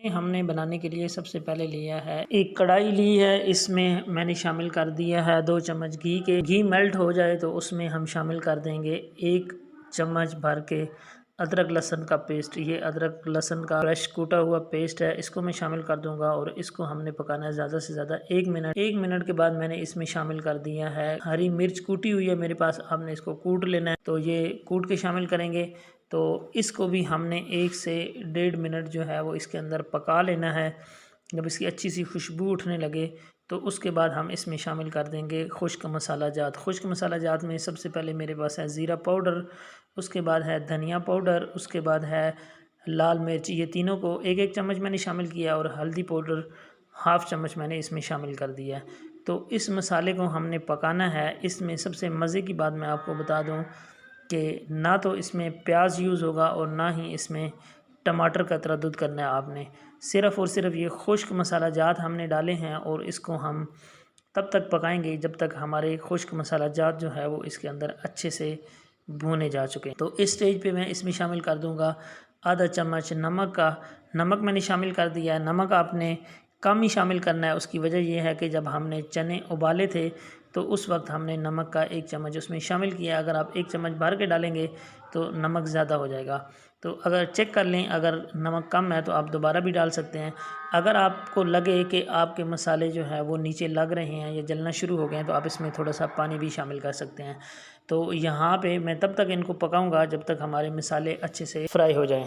हमने बनाने के लिए सबसे पहले लिया है एक कढ़ाई ली है, इसमें मैंने शामिल कर दिया है 2 चम्मच घी के। घी मेल्ट हो जाए तो उसमें हम शामिल कर देंगे 1 चम्मच भर के अदरक लहसुन का पेस्ट। ये अदरक लहसुन का फ्रेश कूटा हुआ पेस्ट है, इसको मैं शामिल कर दूंगा और इसको हमने पकाना है ज़्यादा से ज़्यादा 1 मिनट। 1 मिनट के बाद मैंने इसमें शामिल कर दिया है हरी मिर्च कूटी हुई है मेरे पास, आपने इसको कूट लेना है, तो ये कूट के शामिल करेंगे। तो इसको भी हमने 1 से 1.5 मिनट जो है वो इसके अंदर पका लेना है। जब इसकी अच्छी सी खुशबू उठने लगे तो उसके बाद हम इसमें शामिल कर देंगे खुश्क मसाला जात। खुश्क मसाला जात में सबसे पहले मेरे पास है ज़ीरा पाउडर, उसके बाद है धनिया पाउडर, उसके बाद है लाल मिर्च। ये तीनों को 1-1 चम्मच मैंने शामिल किया और हल्दी पाउडर हाफ़ चम्मच मैंने इसमें शामिल कर दिया है। तो इस मसाले को हमने पकाना है। इसमें सबसे मज़े की बात मैं आपको बता दूं कि ना तो इसमें प्याज यूज़ होगा और ना ही इसमें टमाटर का तरद्दुद करना है आपने। सिर्फ़ और सिर्फ ये खुश्क मसाला जात हमने डाले हैं और इसको हम तब तक पकाएंगे जब तक हमारे खुश्क मसाला जात जो है वो इसके अंदर अच्छे से भुने जा चुके हैं। तो इस स्टेज पे मैं इसमें शामिल कर दूंगा आधा चम्मच नमक का। नमक मैंने शामिल कर दिया है। नमक आपने कम ही शामिल करना है। उसकी वजह यह है कि जब हमने चने उबाले थे तो उस वक्त हमने नमक का 1 चम्मच उसमें शामिल किया। अगर आप 1 चम्मच भर के डालेंगे तो नमक ज़्यादा हो जाएगा। तो अगर चेक कर लें, अगर नमक कम है तो आप दोबारा भी डाल सकते हैं। अगर आपको लगे कि आपके मसाले जो है वो नीचे लग रहे हैं या जलना शुरू हो गए हैं तो आप इसमें थोड़ा सा पानी भी शामिल कर सकते हैं। तो यहाँ पे मैं तब तक इनको पकाऊंगा जब तक हमारे मसाले अच्छे से फ्राई हो जाएं।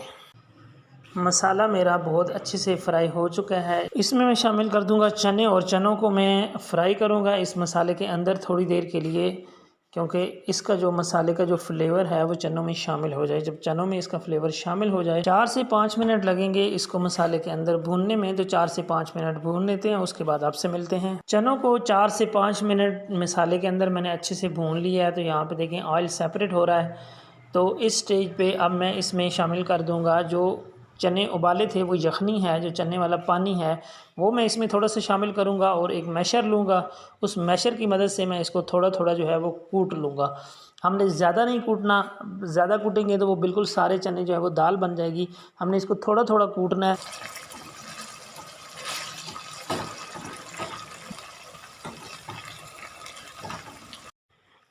मसाला मेरा बहुत अच्छे से फ्राई हो चुका है। इसमें मैं शामिल कर दूंगा चने और चनों को मैं फ्राई करूंगा इस मसाले के अंदर थोड़ी देर के लिए, क्योंकि इसका जो मसाले का जो फ्लेवर है वो चनों में शामिल हो जाए। जब चनों में इसका फ्लेवर शामिल हो जाए 4 से 5 मिनट लगेंगे इसको मसाले के अंदर भूनने में, तो 4 से 5 मिनट भून लेते हैं, उसके बाद आपसे मिलते हैं। चनों को 4 से 5 मिनट मसाले के अंदर मैंने अच्छे से भून लिया है। तो यहाँ पे देखें ऑयल सेपरेट हो रहा है। तो इस स्टेज पे अब मैं इसमें शामिल कर दूंगा जो चने उबाले थे, वो यखनी है, जो चने वाला पानी है वो मैं इसमें थोड़ा सा शामिल करूँगा और एक मैशर लूँगा। उस मैशर की मदद से मैं इसको थोड़ा थोड़ा जो है वो कूट लूँगा। हमने ज़्यादा नहीं कूटना, ज़्यादा कूटेंगे तो वो बिल्कुल सारे चने जो है वो दाल बन जाएगी। हमने इसको थोड़ा थोड़ा कूटना है।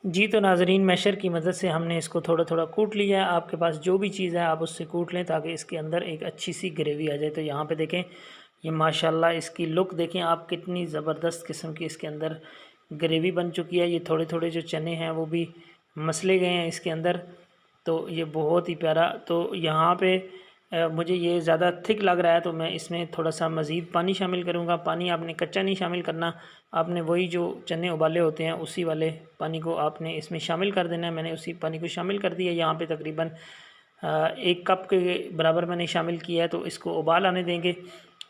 जी तो नाज़रीन, मैशर की मदद से हमने इसको थोड़ा थोड़ा कूट लिया है। आपके पास जो भी चीज़ है आप उससे कूट लें ताकि इसके अंदर एक अच्छी सी ग्रेवी आ जाए। तो यहाँ पे देखें ये माशाल्लाह इसकी लुक देखें आप, कितनी ज़बरदस्त किस्म की इसके अंदर ग्रेवी बन चुकी है। ये थोड़े थोड़े जो चने हैं वो भी मसले गए हैं इसके अंदर, तो ये बहुत ही प्यारा। तो यहाँ पे मुझे ये ज़्यादा थिक लग रहा है तो मैं इसमें थोड़ा सा मज़ीद पानी शामिल करूँगा। पानी आपने कच्चा नहीं शामिल करना, आपने वही जो चने उबाले होते हैं उसी वाले पानी को आपने इसमें शामिल कर देना है। मैंने उसी पानी को शामिल कर दिया। यहाँ पे तकरीबन 1 कप के बराबर मैंने शामिल किया है। तो इसको उबाल आने देंगे।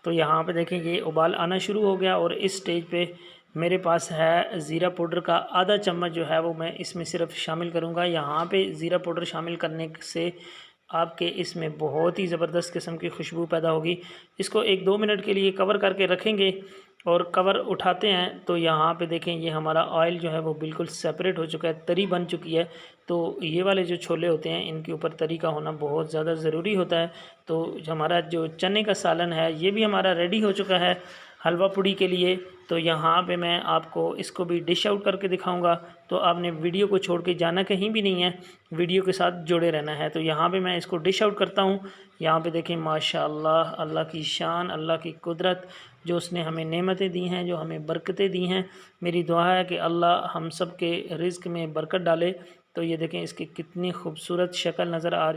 तो यहाँ पे देखें ये उबाल आना शुरू हो गया और इस स्टेज पे मेरे पास है ज़ीरा पाउडर का आधा चम्मच जो है वो मैं इसमें सिर्फ शामिल करूँगा। यहाँ पे ज़ीरा पाउडर शामिल करने से आपके इसमें बहुत ही ज़बरदस्त किस्म की खुशबू पैदा होगी। इसको 1-2 मिनट के लिए कवर करके रखेंगे और कवर उठाते हैं तो यहाँ पे देखें ये हमारा ऑयल जो है वो बिल्कुल सेपरेट हो चुका है, तरी बन चुकी है। तो ये वाले जो छोले होते हैं इनके ऊपर तरी का होना बहुत ज़्यादा ज़रूरी होता है। तो हमारा जो चने का सालन है ये भी हमारा रेडी हो चुका है हलवा पूड़ी के लिए। तो यहाँ पे मैं आपको इसको भी डिश आउट करके दिखाऊंगा। तो आपने वीडियो को छोड़ के जाना कहीं भी नहीं है, वीडियो के साथ जुड़े रहना है। तो यहाँ पे मैं इसको डिश आउट करता हूँ। यहाँ पे देखें माशाल्लाह, अल्लाह की शान, अल्लाह की कुदरत, जो उसने हमें नेमतें दी हैं, जो हमें बरकतें दी हैं। मेरी दुआ है कि अल्लाह हम सब के रिज़्क़ में बरकत डाले। तो ये देखें इसकी कितनी खूबसूरत शक्ल नज़र आ रही।